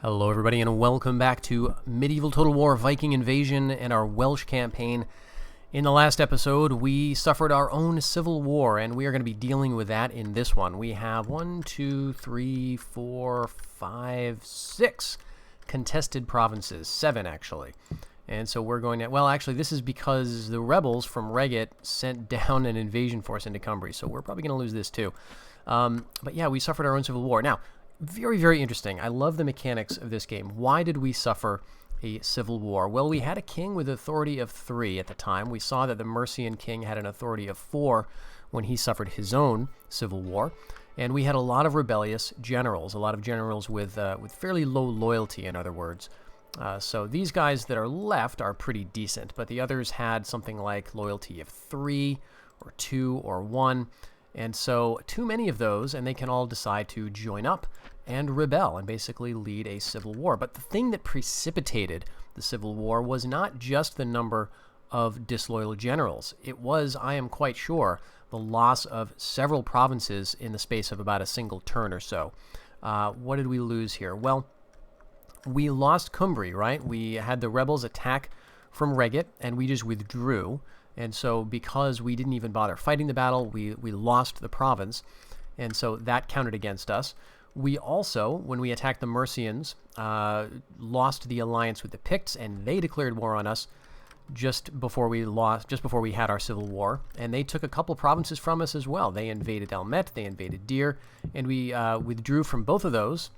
Hello everybody and welcome back to Medieval Total War Viking Invasion and our Welsh campaign. In the last episode, we suffered our own civil war, and we are going to be dealing with that in this one. We have 6 contested provinces. 7, actually. And so we're going to... Well, actually, this is because the rebels from Regget sent down an invasion force into Cumbria, so we're probably going to lose this too. But yeah, we suffered our own civil war. Now, very, very interesting. I love the mechanics of this game. Why did we suffer a civil war? Well, we had a king with authority of 3 at the time. We saw that the Mercian king had an authority of 4 when he suffered his own civil war. And we had a lot of rebellious generals, with fairly low loyalty, in other words. So these guys that are left are pretty decent, but the others had something like loyalty of 3 or 2 or 1. And so too many of those, and they can all decide to join up and rebel and basically lead a civil war. But the thing that precipitated the civil war was not just the number of disloyal generals. It was, I am quite sure, the loss of several provinces in the space of about a single turn or so. What did we lose here? Well, we lost Cumbria, right? We had the rebels attack from Regget, and we just withdrew. And so because we didn't even bother fighting the battle, we lost the province. And so that counted against us. We also, when we attacked the Mercians, lost the alliance with the Picts, and they declared war on us just before we had our civil war. And they took a couple provinces from us as well. They invaded Elmet, they invaded Deir, and we withdrew from both of those,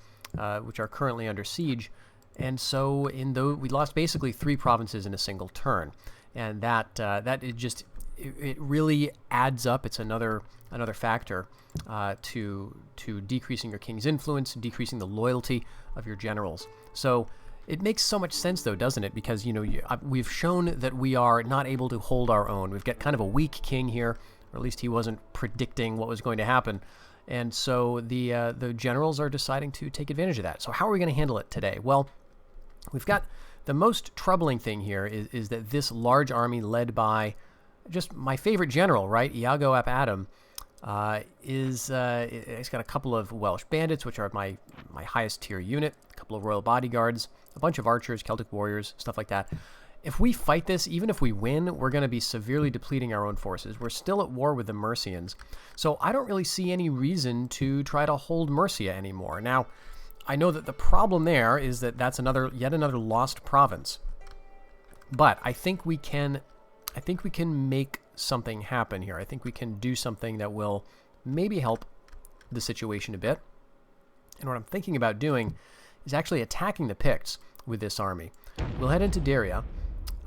which are currently under siege. And so we lost basically 3 provinces in a single turn. And that it really adds up. It's another factor to decreasing your king's influence, decreasing the loyalty of your generals. So it makes so much sense, though, doesn't it? Because we've shown that we are not able to hold our own. We've got kind of a weak king here, or at least he wasn't predicting what was going to happen. And so the generals are deciding to take advantage of that. So how are we going to handle it today? Well, we've got... The most troubling thing here is that this large army led by just my favorite general, right, Iago ap Adam, it's got a couple of Welsh bandits, which are my highest tier unit, a couple of royal bodyguards, a bunch of archers, Celtic warriors, stuff like that. If we fight this, even if we win, we're going to be severely depleting our own forces. We're still at war with the Mercians, so I don't really see any reason to try to hold Mercia anymore. Now, I know that the problem there is that that's yet another lost province. But I think we can make something happen here. I think we can do something that will maybe help the situation a bit. And what I'm thinking about doing is actually attacking the Picts with this army. We'll head into Daria,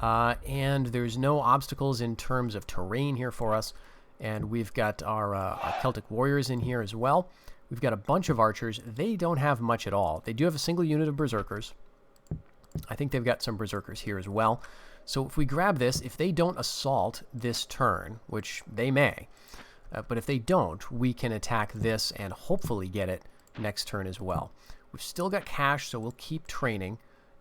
and there's no obstacles in terms of terrain here for us. And we've got our Celtic warriors in here as well. We've got a bunch of archers. They don't have much at all. They do have a single unit of berserkers. I think they've got some berserkers here as well. So if we grab this, if they don't assault this turn, which they may, but if they don't, we can attack this and hopefully get it next turn as well. We've still got cash, so we'll keep training.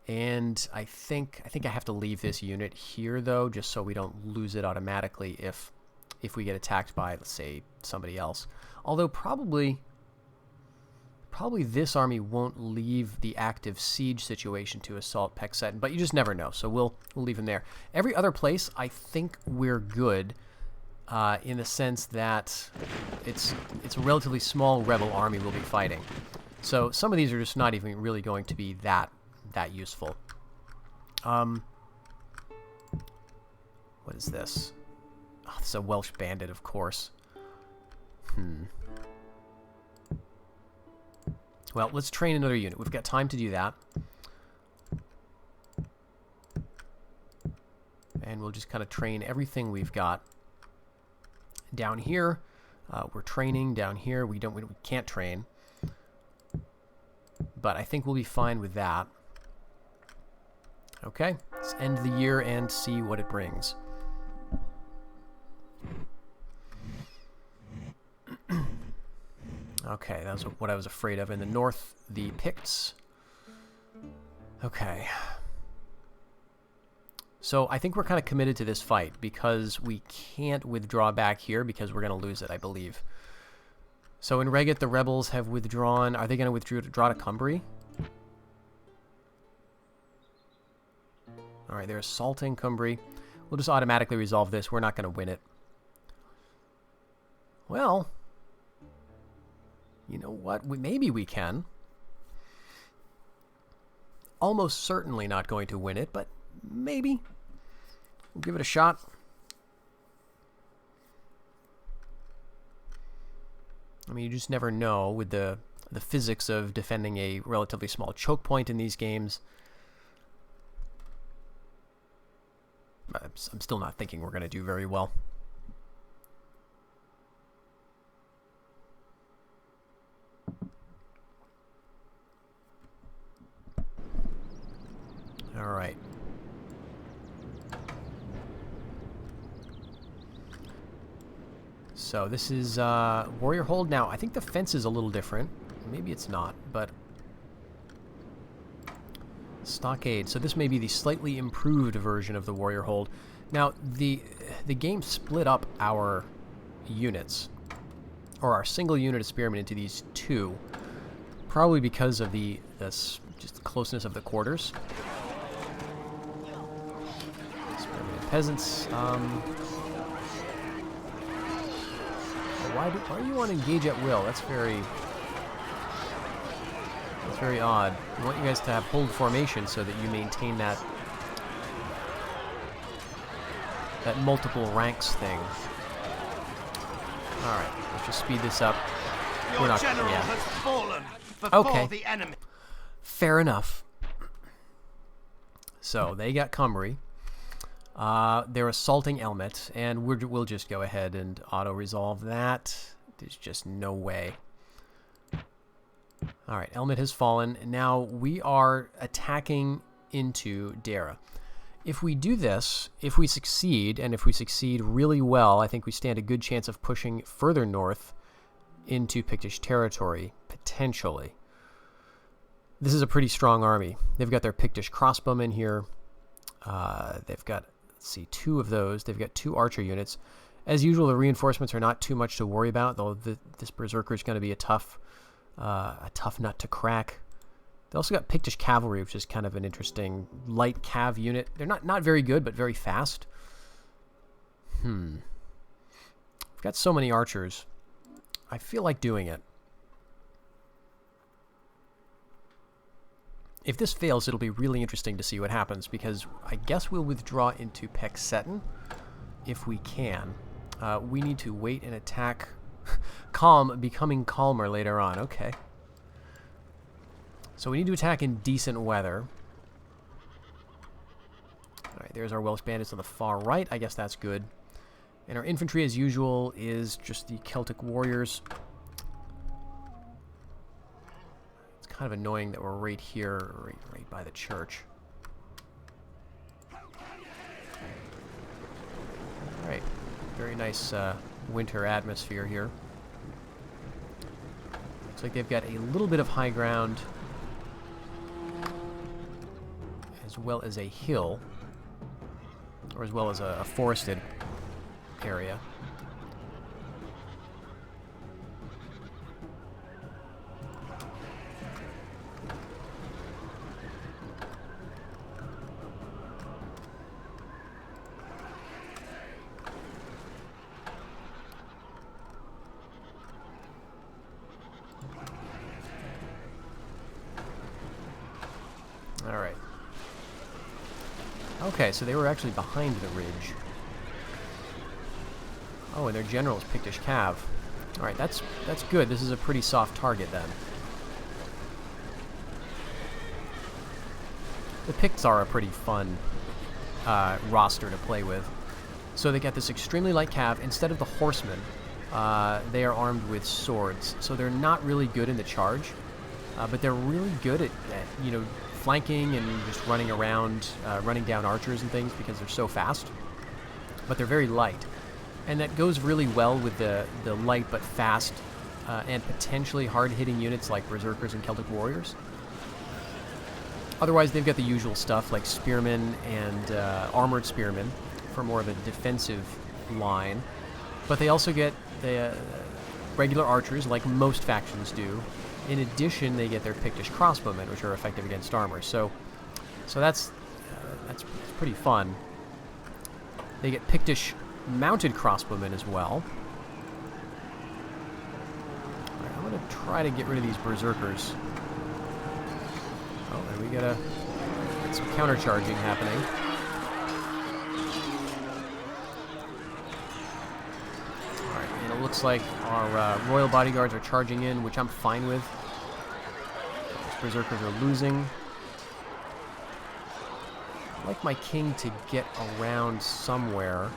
And I think I have to leave this unit here, though, just so we don't lose it automatically if we get attacked by, let's say, somebody else. Although probably this army won't leave the active siege situation to assault Pexetten, but you just never know, so we'll leave him there. Every other place, I think we're good in the sense that it's a relatively small rebel army we'll be fighting. So some of these are just not even really going to be that useful. What is this? Oh, this is a Welsh bandit, of course. Well, let's train another unit. We've got time to do that. And we'll just kind of train everything we've got. Down here, we're training. Down here, we can't train. But I think we'll be fine with that. Okay, let's end the year and see what it brings. Okay, that was what I was afraid of. In the north, the Picts. Okay. So I think we're kind of committed to this fight because we can't withdraw back here because we're going to lose it, I believe. So in Regget, the rebels have withdrawn. Are they going to withdraw to Cumbria? All right, they're assaulting Cumbria. We'll just automatically resolve this. We're not going to win it. Well, you know what? Maybe we can. Almost certainly not going to win it, but maybe. We'll give it a shot. I mean, you just never know with the physics of defending a relatively small choke point in these games. I'm still not thinking we're going to do very well. All right. So this is Warrior Hold. Now, I think the fence is a little different. Maybe it's not, but... Stockade. So this may be the slightly improved version of the Warrior Hold. Now, the game split up our units, or our single unit of spearmen, into these two, probably because of just the closeness of the quarters. Spearmen and peasants. Why do you want to engage at will? That's very odd. I want you guys to have hold formation so that you maintain that multiple ranks thing. All right, let's just speed this up. Your general has fallen before the enemy. Fair enough. So they got Cumbria. They're assaulting Elmet, and we'll just go ahead and auto-resolve that. There's just no way. All right, Elmet has fallen. Now we are attacking into Dara. If we do this, if we succeed, and if we succeed really well, I think we stand a good chance of pushing further north into Pictish territory, potentially. This is a pretty strong army. They've got their Pictish crossbowmen here. They've got, let's see, 2 of those. They've got 2 archer units. As usual, the reinforcements are not too much to worry about, though this berserker is going to be a tough nut to crack. They also got Pictish cavalry, which is kind of an interesting light cav unit. They're not very good, but very fast. We've got so many archers. I feel like doing it. If this fails, it'll be really interesting to see what happens, because I guess we'll withdraw into Pexeton if we can. We need to wait and attack. Calm, becoming calmer later on. Okay. So we need to attack in decent weather. Alright, there's our Welsh bandits on the far right. I guess that's good. And our infantry, as usual, is just the Celtic warriors. It's kind of annoying that we're right here, right by the church. Alright, very nice winter atmosphere here. Looks like they've got a little bit of high ground, as well as a hill, or as well as a forested area. Alright. Okay, so they were actually behind the ridge. Oh, and their general is Pictish Cav. Alright, that's good. This is a pretty soft target then. The Picts are a pretty fun roster to play with. So they got this extremely light cav. Instead of the horsemen, they are armed with swords. So they're not really good in the charge, but they're really good at you know, flanking and just running around, running down archers and things because they're so fast. But they're very light. And that goes really well with the light but fast and potentially hard-hitting units like Berserkers and Celtic Warriors. Otherwise, they've got the usual stuff like Spearmen and Armored Spearmen for more of a defensive line. But they also get the regular archers, like most factions do. In addition, they get their Pictish crossbowmen, which are effective against armor. So that's That's pretty fun. They get Pictish mounted crossbowmen as well. All right, I'm going to try to get rid of these berserkers. Oh, and we get some countercharging happening. All right, and it looks like our royal bodyguards are charging in, which I'm fine with. These berserkers are losing. I'd like my king to get around somewhere.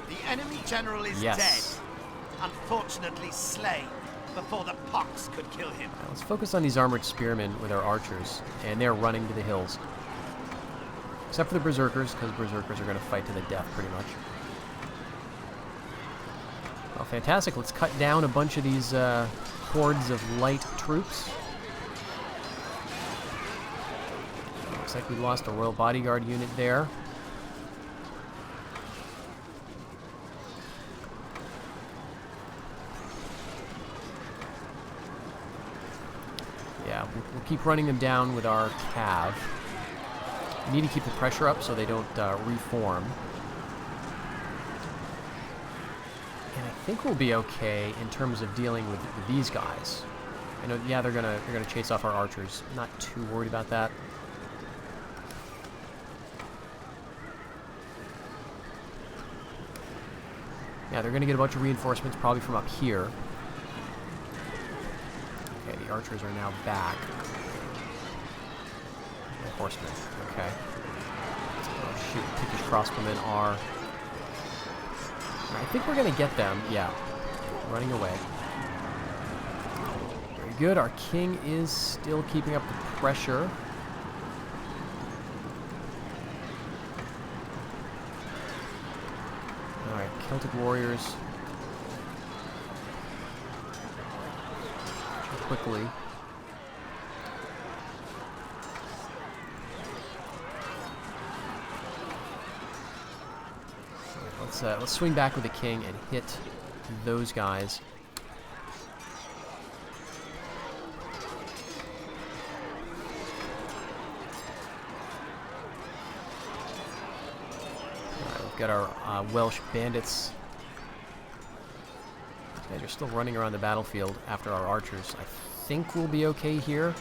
The enemy general is dead. Unfortunately slain before the pox could kill him. Right, let's focus on these armored spearmen with our archers, and they're running to the hills. Except for the berserkers, because berserkers are going to fight to the death pretty much. Well, fantastic. Let's cut down a bunch of these hordes of light troops. Looks like we lost a royal bodyguard unit there. Yeah, we'll keep running them down with our cav. We need to keep the pressure up so they don't reform. And I think we'll be okay in terms of dealing with these guys. I know, yeah, they're gonna chase off our archers. Not too worried about that. Yeah, they're gonna get a bunch of reinforcements, probably from up here. Okay, the archers are now back. Horsemen, okay. Oh shoot, Pictish crossbowmen are... I think we're gonna get them, yeah. Running away. Very good, our king is still keeping up the pressure. Alright, Celtic warriors. Quickly. Let's swing back with the king and hit those guys. Alright, we've got our Welsh bandits. These guys are still running around the battlefield after our archers. I think we'll be okay here.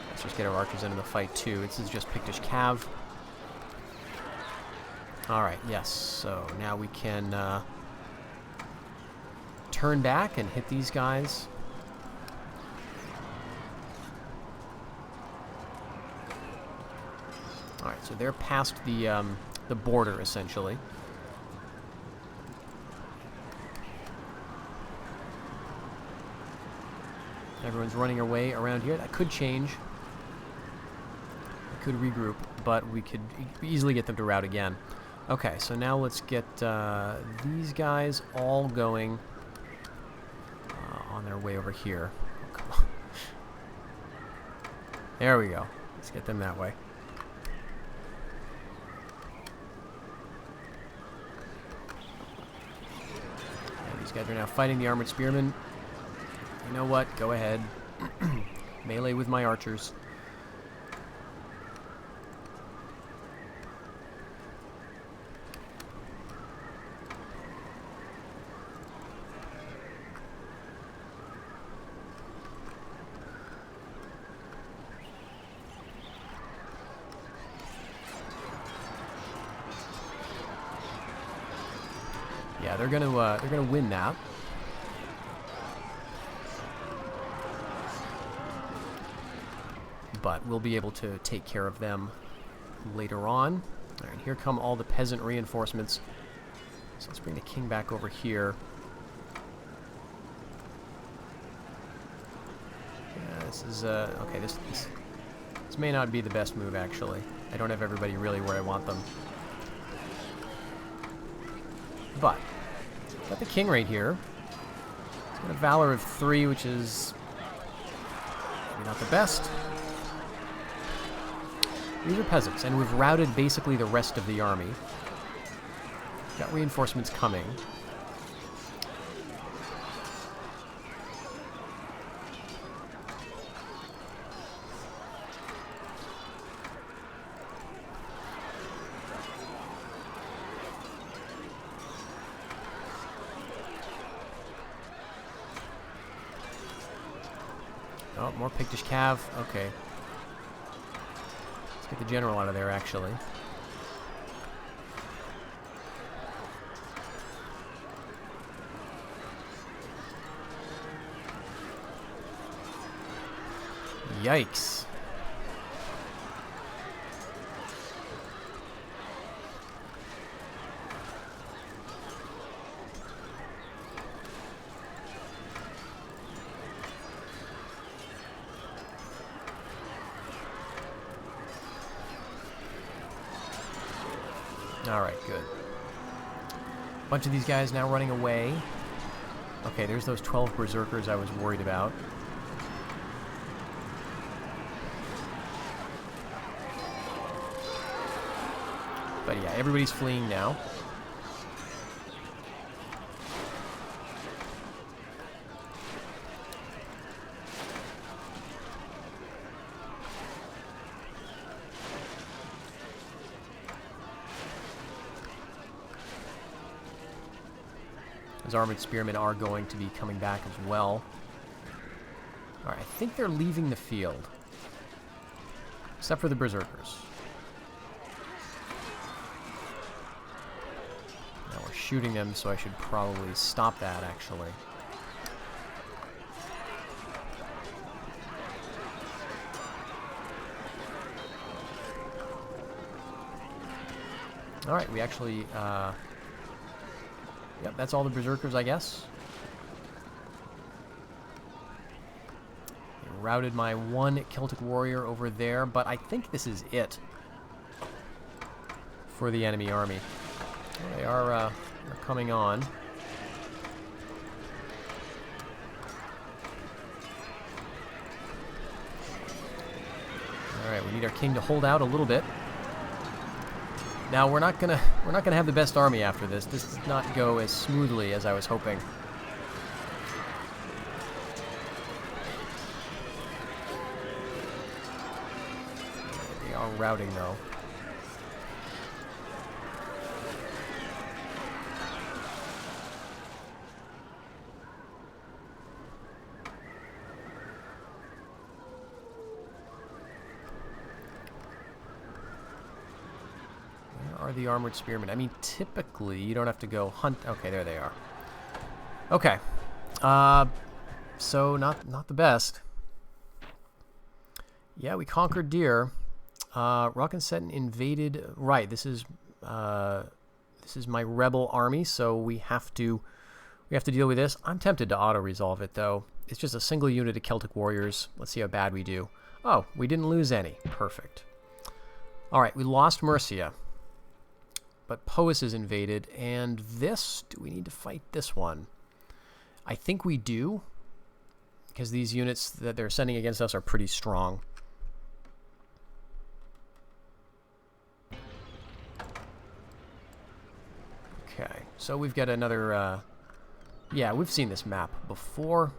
Let's just get our archers into the fight too. This is just Pictish cav. Alright, yes, so now we can turn back and hit these guys. Alright, so they're past the border, essentially. Everyone's running away around here. That could change. We could regroup, but we could easily get them to rout again. Okay, so now let's get these guys all going on their way over here. Oh, come on. There we go. Let's get them that way. And these guys are now fighting the armored spearmen. You know what? Go ahead. Melee with my archers. Yeah, they're gonna win that. But we'll be able to take care of them later on. All right, here come all the peasant reinforcements. So let's bring the king back over here. Yeah, this is okay. This may not be the best move actually. I don't have everybody really where I want them. But got the king right here. He's got a valor of 3, which is maybe not the best. These are peasants, and we've routed basically the rest of the army. Got reinforcements coming. Oh, more Pictish Cav. Okay. Let's get the general out of there, actually. Yikes. Alright, good. Bunch of these guys now running away. Okay, there's those 12 berserkers I was worried about. But yeah, everybody's fleeing now. Those armored spearmen are going to be coming back as well. Alright, I think they're leaving the field. Except for the berserkers. Now we're shooting them, so I should probably stop that, actually. Alright, we actually... Yep, that's all the berserkers, I guess. Routed my one Celtic warrior over there, but I think this is it for the enemy army. They are coming on. All right, we need our king to hold out a little bit. Now we're not gonna have the best army after this. This does not go as smoothly as I was hoping. They are routing though. Are the armored spearmen? I mean, typically you don't have to go hunt. Okay, there they are. Okay, so not the best. Yeah, we conquered Deer. Rockensetten invaded. Right, this is my rebel army, so we have to deal with this. I'm tempted to auto resolve it though. It's just a single unit of Celtic warriors. Let's see how bad we do. Oh, we didn't lose any. Perfect. All right, we lost Mercia. But Pois is invaded, and this, do we need to fight this one? I think we do, because these units that they're sending against us are pretty strong. Okay, so we've got another, yeah, we've seen this map before.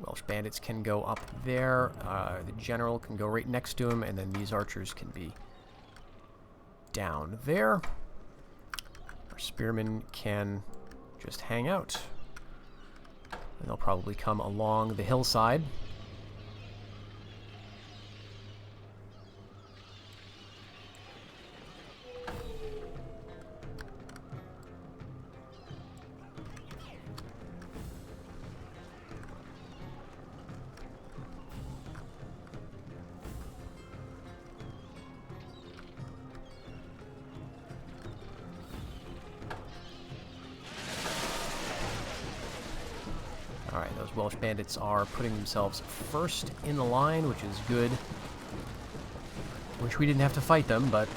Welsh bandits can go up there. The general can go right next to him, and then these archers can be down there. Our spearmen can just hang out. And they'll probably come along the hillside. Alright, those Welsh bandits are putting themselves first in the line, which is good. Wish we didn't have to fight them, but...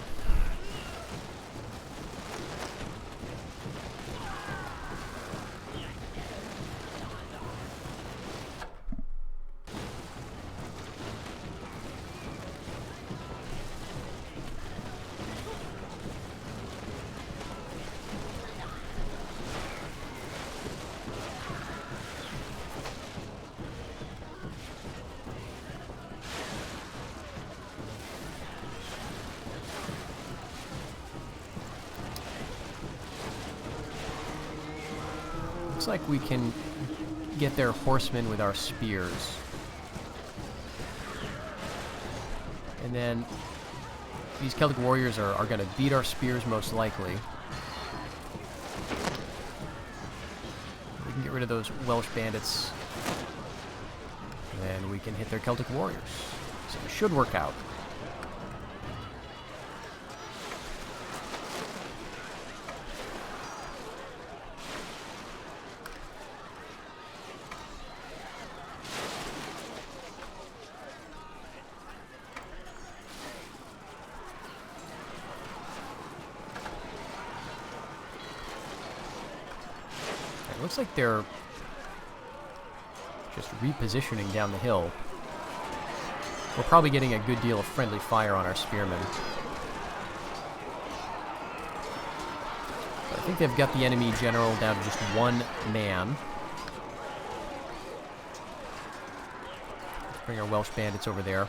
looks like we can get their horsemen with our spears. And then these Celtic warriors are going to beat our spears most likely. We can get rid of those Welsh bandits. And we can hit their Celtic warriors. So it should work out. It looks like they're just repositioning down the hill. We're probably getting a good deal of friendly fire on our spearmen. But I think they've got the enemy general down to just one man. Let's bring our Welsh bandits over there.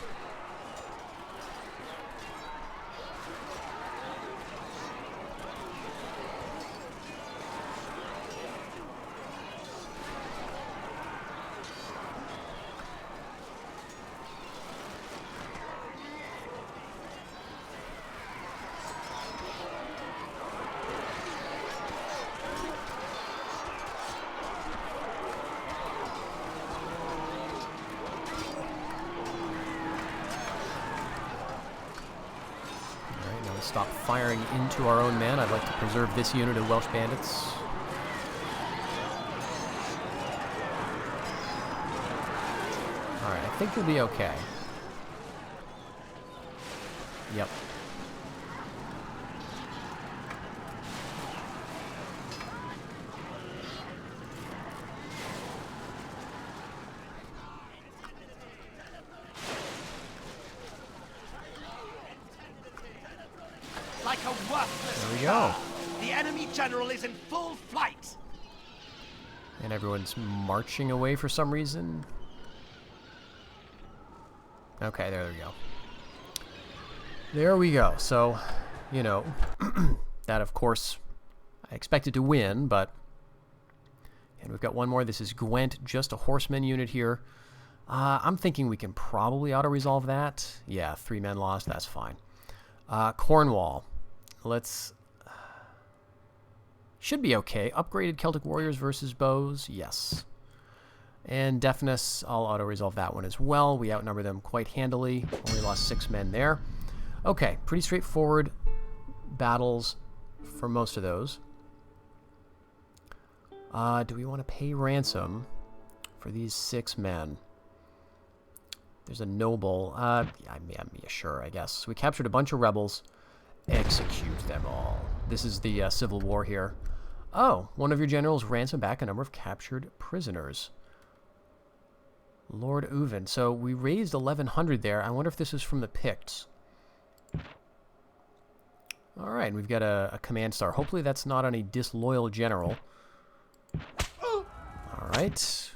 Stop firing into our own men. I'd like to preserve this unit of Welsh bandits. Alright, I think we'll be okay. Yep. Like a worthless There we go. The enemy general is in full flight. And everyone's marching away for some reason. Okay, there we go. There we go. So, you know, that of course I expected to win, but... And we've got one more. This is Gwent, just a horseman unit here. I'm thinking we can probably auto-resolve that. Yeah, 3 men lost, that's fine. Cornwall. Let's... Should be okay. Upgraded Celtic warriors versus bows. Yes. And deafness, I'll auto-resolve that one as well. We outnumber them quite handily. Only lost 6 men there. Okay, pretty straightforward battles for most of those. Do we want to pay ransom for these 6 men? There's a noble. Yeah, sure, I guess. So we captured a bunch of rebels. Execute them all. This is the Civil War here. Oh, one of your generals ransomed back a number of captured prisoners. Lord Uven. So we raised 1,100 there. I wonder if this is from the Picts. All right, we've got a command star. Hopefully that's not on a disloyal general. All right.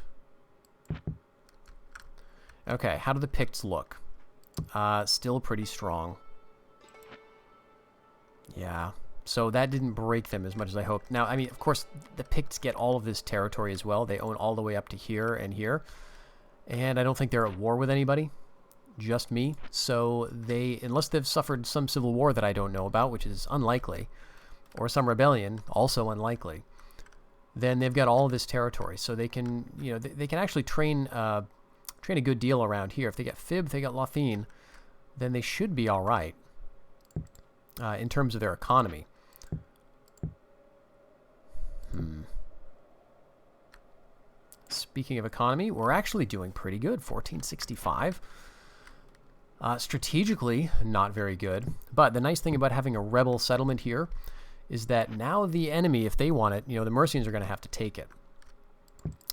Okay, how do the Picts look? Still pretty strong. Yeah, so that didn't break them as much as I hoped. Now, I mean, of course, the Picts get all of this territory as well. They own all the way up to here and here. And I don't think they're at war with anybody. Just me. So they, unless they've suffered some civil war that I don't know about, which is unlikely, or some rebellion, also unlikely, then they've got all of this territory. So they can, you know, they can actually train a good deal around here. If they get Fib, if they get Lothian, then they should be all right in terms of their economy. Speaking of economy, we're actually doing pretty good. 1465. Strategically, not very good. But the nice thing about having a rebel settlement here is that now the enemy, if they want it, you know, the Mercians are going to have to take it.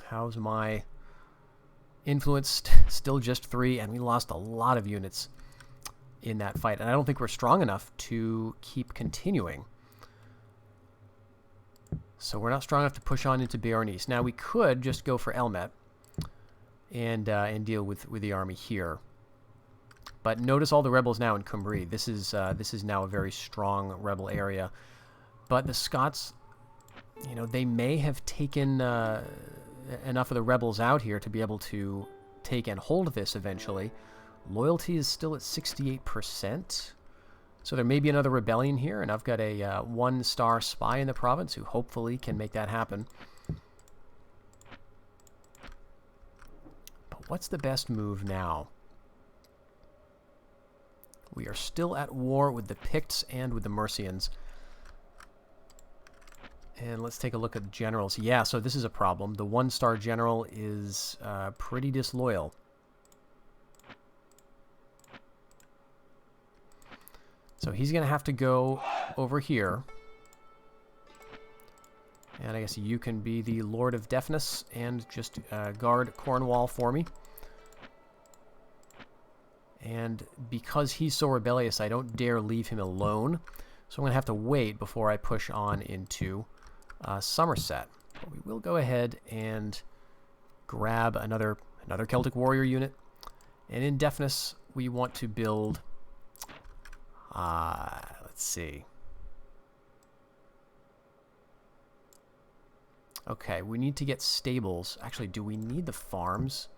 How's my influence? Still just 3, and we lost a lot of units in that fight. And I don't think we're strong enough to keep continuing. So we're not strong enough to push on into Béarnese. Now we could just go for Elmet and deal with the army here. But notice all the rebels now in Cumbria. This is now a very strong rebel area. But the Scots you know, they may have taken enough of the rebels out here to be able to take and hold this eventually. Loyalty is still at 68%. So there may be another rebellion here, and I've got a 1-star spy in the province who hopefully can make that happen. But what's the best move now? We are still at war with the Picts and with the Mercians. And let's take a look at generals. Yeah, so this is a problem. The 1-star general is pretty disloyal. So he's going to have to go over here. And I guess you can be the Lord of Deafness and just guard Cornwall for me. And because he's so rebellious, I don't dare leave him alone. So I'm going to have to wait before I push on into Somerset. But we will go ahead and grab another Celtic warrior unit. And in Deafness, we want to build... let's see. Okay, we need to get stables. Actually, do we need the farms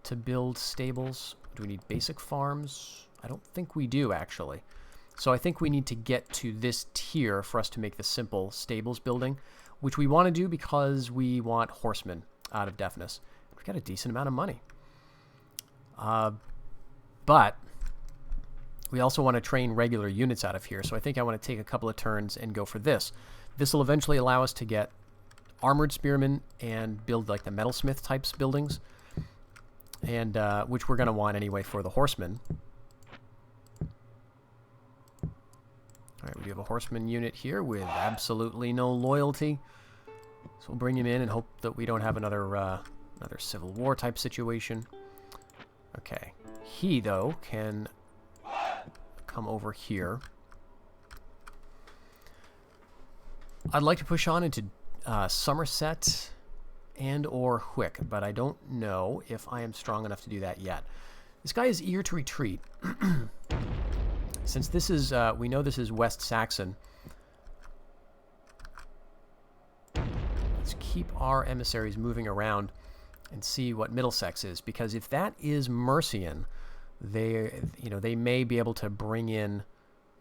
to build stables? Do we need basic farms? I don't think we do, actually. So I think we need to get to this tier for us to make the simple stables building, which we want to do because we want horsemen out of Deafness. We've got a decent amount of money. But we also want to train regular units out of here, so I think I want to take a couple of turns and go for this. This will eventually allow us to get armored spearmen and build like the metalsmith types buildings, and which we're going to want anyway for the horsemen. All right, we do have a horseman unit here with absolutely no loyalty, so we'll bring him in and hope that we don't have another civil war type situation. Okay. He, though, can come over here. I'd like to push on into Somerset and or Hwick, but I don't know if I am strong enough to do that yet. This guy is eager to retreat. Since this is, we know this is West Saxon, let's keep our emissaries moving around and see what Middlesex is, because if that is Mercian, they may be able to bring in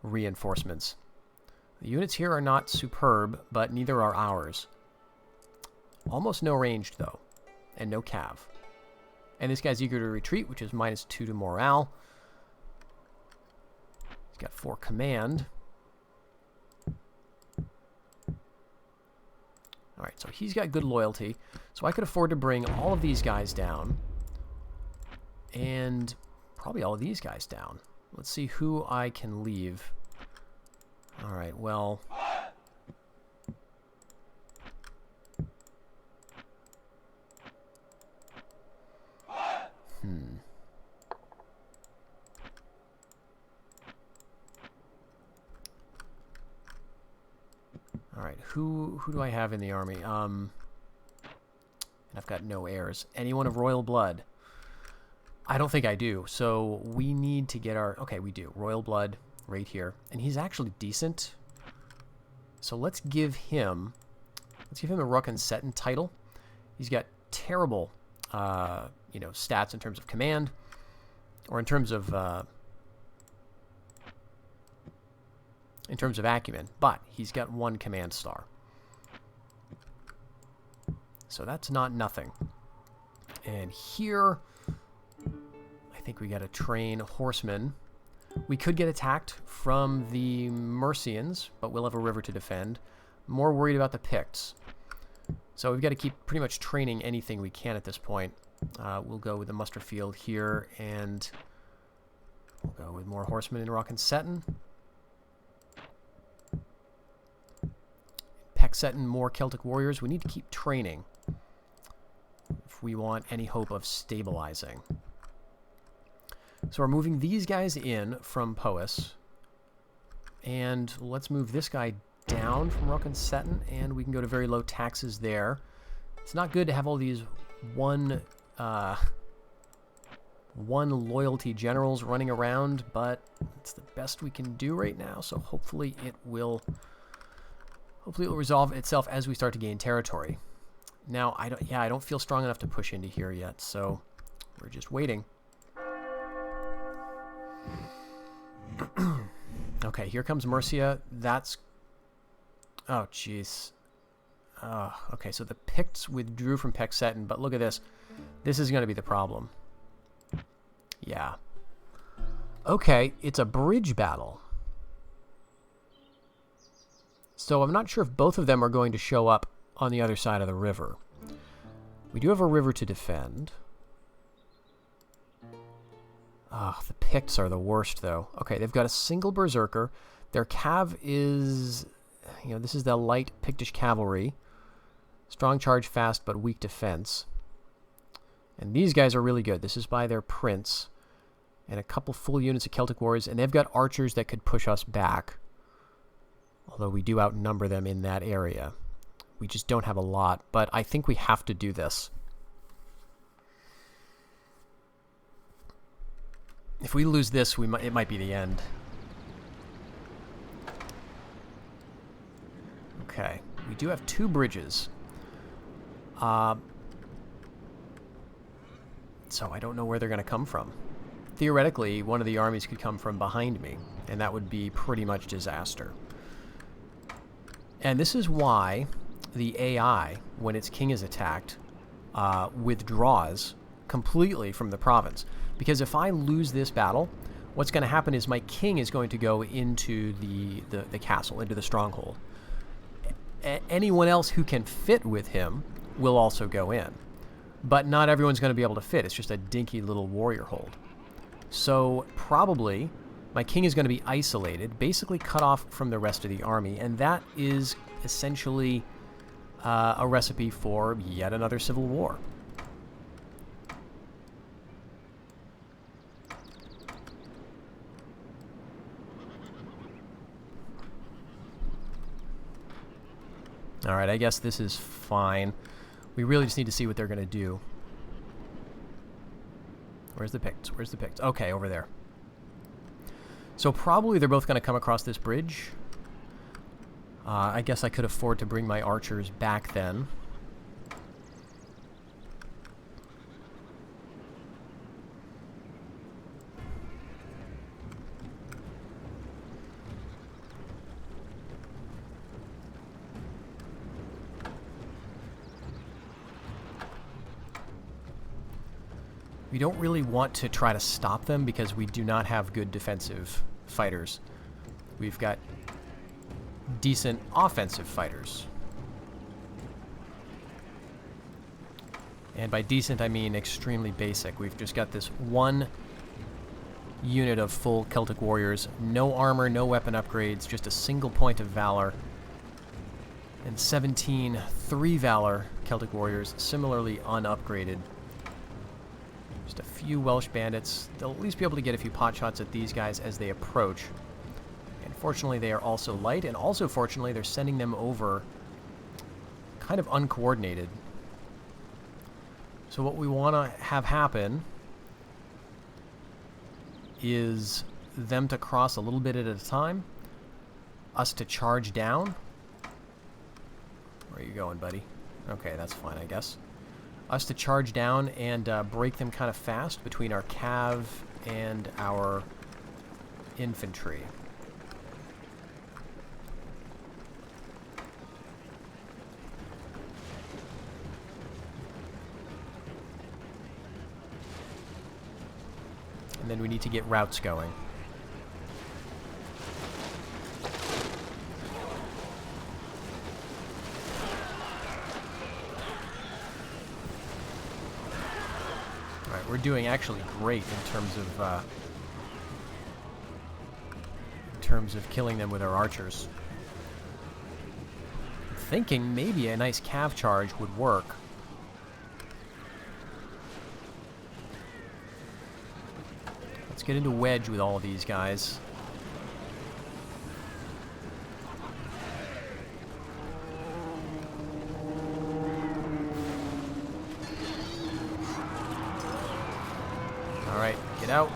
reinforcements. The units here are not superb, but neither are ours. Almost no ranged, though, and no cav. And this guy's eager to retreat, which is -2 to morale. He's got 4 command. Alright, so he's got good loyalty. So I could afford to bring all of these guys down. And probably all of these guys down. Let's see who I can leave. Alright, well... Alright, who do I have in the army? And I've got no heirs. Anyone of royal blood? I don't think I do. So we need to get our... Okay, we do. Royal blood right here. And he's actually decent. So let's give him... Let's give him a Ruck and Seton title. He's got terrible, stats in terms of command. Or in terms of acumen. But he's got 1 command star. So that's not nothing. And here... I think we got to train horsemen. We could get attacked from the Mercians, but we'll have a river to defend. More worried about the Picts. So we've got to keep pretty much training anything we can at this point. We'll go with the muster field here, and we'll go with more horsemen in Rock and Seton. Peck Seton, more Celtic warriors. We need to keep training if we want any hope of stabilizing. So we're moving these guys in from Poes. And let's move this guy down from Rock and Seton, and we can go to very low taxes there. It's not good to have all these one 1 loyalty generals running around, but it's the best we can do right now, so hopefully it will resolve itself as we start to gain territory. Now, I don't feel strong enough to push into here yet, so we're just waiting. Okay, here comes Mercia. That's... Oh, jeez. Okay, so the Picts withdrew from Pexetan, but look at this. This is going to be the problem. Yeah. Okay, it's a bridge battle. So I'm not sure if both of them are going to show up on the other side of the river. We do have a river to defend. The Picts are the worst, though. Okay, they've got a single berserker. Their cav is... You know, this is the light Pictish cavalry. Strong charge, fast, but weak defense. And these guys are really good. This is by their prince. And a couple full units of Celtic warriors. And they've got archers that could push us back. Although we do outnumber them in that area. We just don't have a lot. But I think we have to do this. If we lose this, it might be the end. Okay. We do have 2 bridges. So I don't know where they're going to come from. Theoretically, one of the armies could come from behind me, and that would be pretty much disaster. And this is why the AI, when its king is attacked, withdraws completely from the province. Because if I lose this battle, what's going to happen is my king is going to go into the castle, into the stronghold. Anyone else who can fit with him will also go in. But not everyone's going to be able to fit. It's just a dinky little warrior hold. So probably my king is going to be isolated, basically cut off from the rest of the army, and that is essentially a recipe for yet another civil war. Alright, I guess this is fine. We really just need to see what they're going to do. Where's the Picts? Where's the Picts? Okay, over there. So probably they're both going to come across this bridge. I guess I could afford to bring my archers back then. We don't really want to try to stop them because we do not have good defensive fighters. We've got decent offensive fighters. And by decent, I mean extremely basic. We've just got this 1 unit of full Celtic warriors. No armor, no weapon upgrades, just a single point of valor. And 17 3 valor Celtic warriors, similarly unupgraded. Just a few Welsh bandits. They'll at least be able to get a few pot shots at these guys as they approach. And fortunately, they are also light, and also fortunately, they're sending them over kind of uncoordinated. So what we want to have happen is them to cross a little bit at a time, us to charge down. Where are you going, buddy? Okay, that's fine, I guess. Us to charge down and break them kind of fast between our cav and our infantry. And then we need to get routes going. We're doing actually great in terms of killing them with our archers. I'm thinking maybe a nice cav charge would work. Let's get into wedge with all of these guys. Alright, Get out.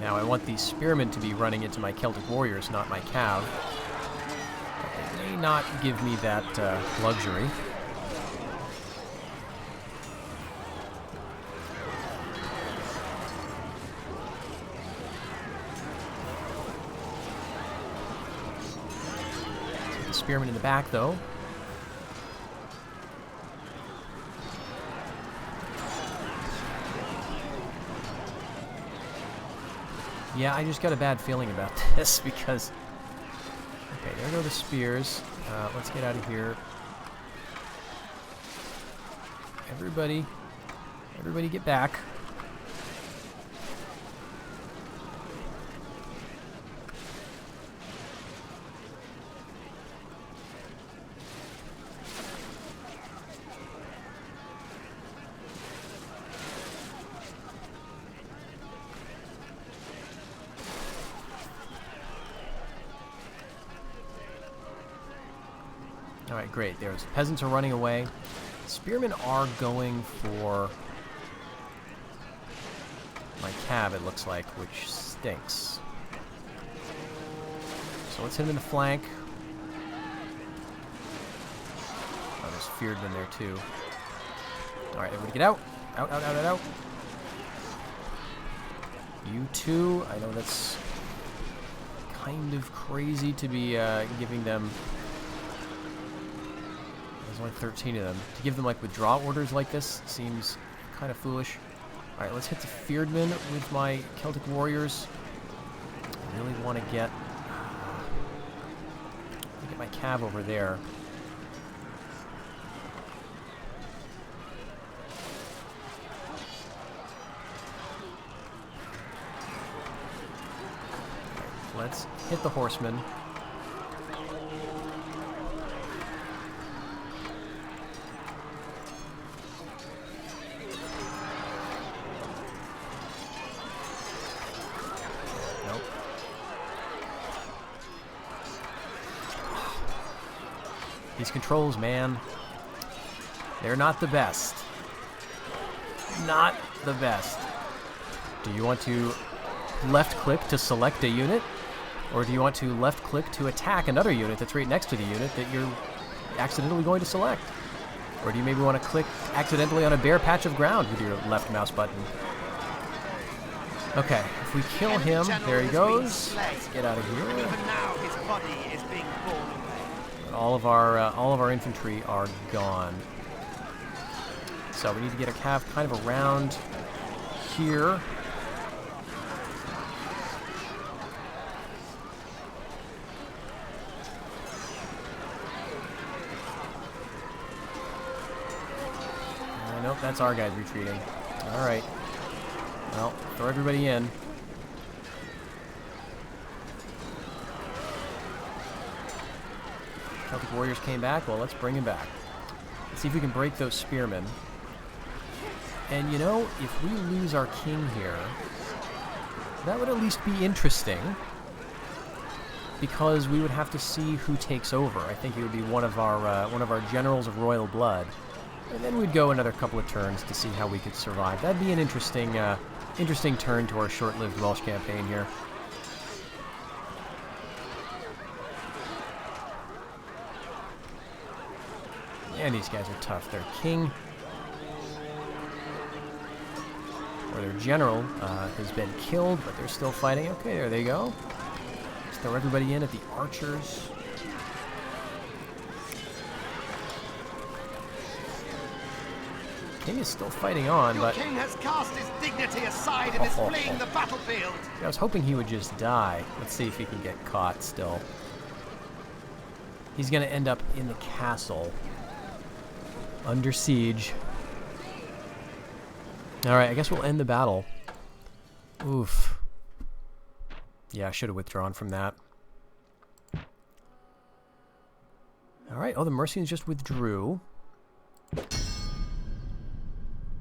Now I want these spearmen to be running into my Celtic warriors, not my cav. But they may not give me that luxury. So the spearmen in the back, though. Yeah, I just got a bad feeling about this because... Okay, there go the spears. Let's get out of here. Everybody get back. Alright, great. There's peasants are running away. Spearmen are going for my cav, it looks like, which stinks. So let's hit him in the flank. Oh, there's Fearedman there too. Alright, everybody get out. Out, out, out, out, out. You two, I know that's kind of crazy to be giving them... There's only 13 of them. To give them, like, withdraw orders like this seems kind of foolish. Alright, let's hit the Fearedman with my Celtic warriors. I really want to get my cav over there. Let's hit the horsemen. Nope. These controls, man, they're not the best. Not the best. Do you want to left click to select a unit? Or do you want to left click to attack another unit that's right next to the unit that you're accidentally going to select? Or do you maybe want to click accidentally on a bare patch of ground with your left mouse button? Okay, if we kill him, there he goes. Let's get out of here. Even now, his body is being borne away. All of our infantry are gone. So we need to get a cav kind of around here. Nope, that's our guys retreating. Alright. Well, throw everybody in. Celtic warriors came back. Well, let's bring him back. Let's see if we can break those spearmen. And you know, if we lose our king here, that would at least be interesting. Because we would have to see who takes over. I think it would be one of our generals of royal blood. And then we'd go another couple of turns to see how we could survive. That'd be an interesting turn to our short-lived Welsh campaign here. And these guys are tough. Their king, or their general, has been killed, but they're still fighting. Okay, there they go. Just throw everybody in at the archers. King is still fighting on, but... Your king has cast his dignity aside and is fleeing the battlefield. I was hoping he would just die. Let's see if he can get caught still. He's going to end up in the castle. Under siege. Alright, I guess we'll end the battle. Oof. Yeah, I should have withdrawn from that. Alright, oh, the Mercians just withdrew.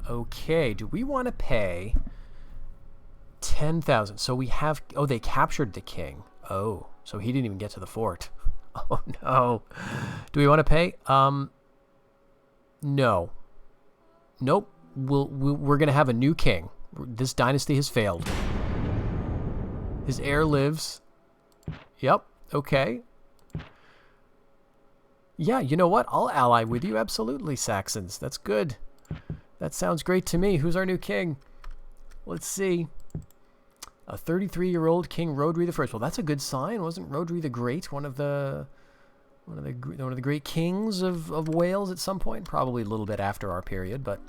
Okay, do we want to pay 10,000. So we have... Oh, they captured the king. Oh, so he didn't even get to the fort. Oh, no. Do we want to pay? No. Nope. We're going to have a new king. This dynasty has failed. His heir lives. Yep. Okay. Yeah, you know what? I'll ally with you. Absolutely, Saxons. That's good. That sounds great to me. Who's our new king? Let's see. A 33-year-old King Rhodri I. Well, that's a good sign. Wasn't Rhodri the Great one of the great kings of Wales at some point? Probably a little bit after our period, but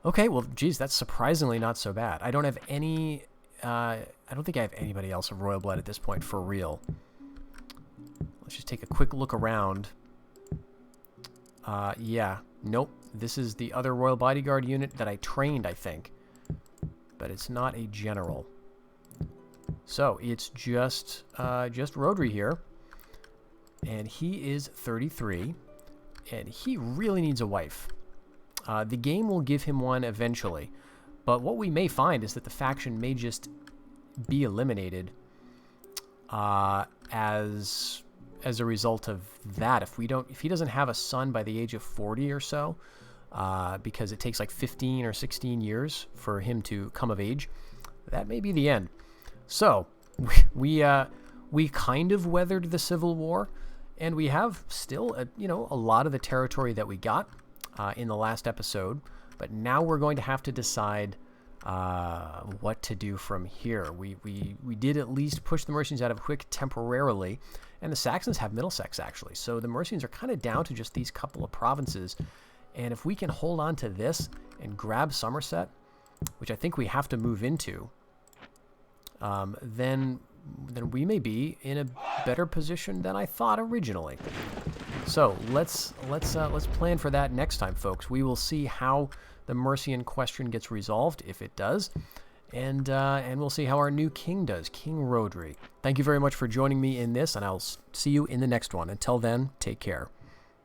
okay. Well, geez, that's surprisingly not so bad. I don't have any. I don't think I have anybody else of royal blood at this point for real. Let's just take a quick look around. Yeah. Nope. This is the other royal bodyguard unit that I trained, I think. But it's not a general. So it's just Rhodri here. And he is 33. And he really needs a wife. The game will give him one eventually. But what we may find is that the faction may just be eliminated as a result of that. If he doesn't have a son by the age of 40 or so, because it takes like 15 or 16 years for him to come of age, that may be the end. So we kind of weathered the Civil War, and we have still a lot of the territory that we got in the last episode. But now we're going to have to decide what to do from here. We did at least push the Mercians out of Hwick temporarily, and the Saxons have Middlesex actually. So the Mercians are kind of down to just these couple of provinces. And if we can hold on to this and grab Somerset, which I think we have to move into, then we may be in a better position than I thought originally. So let's plan for that next time, folks. We will see how the Mercian question gets resolved, if it does, and we'll see how our new king does, King Rhodri. Thank you very much for joining me in this, and I'll see you in the next one. Until then, take care.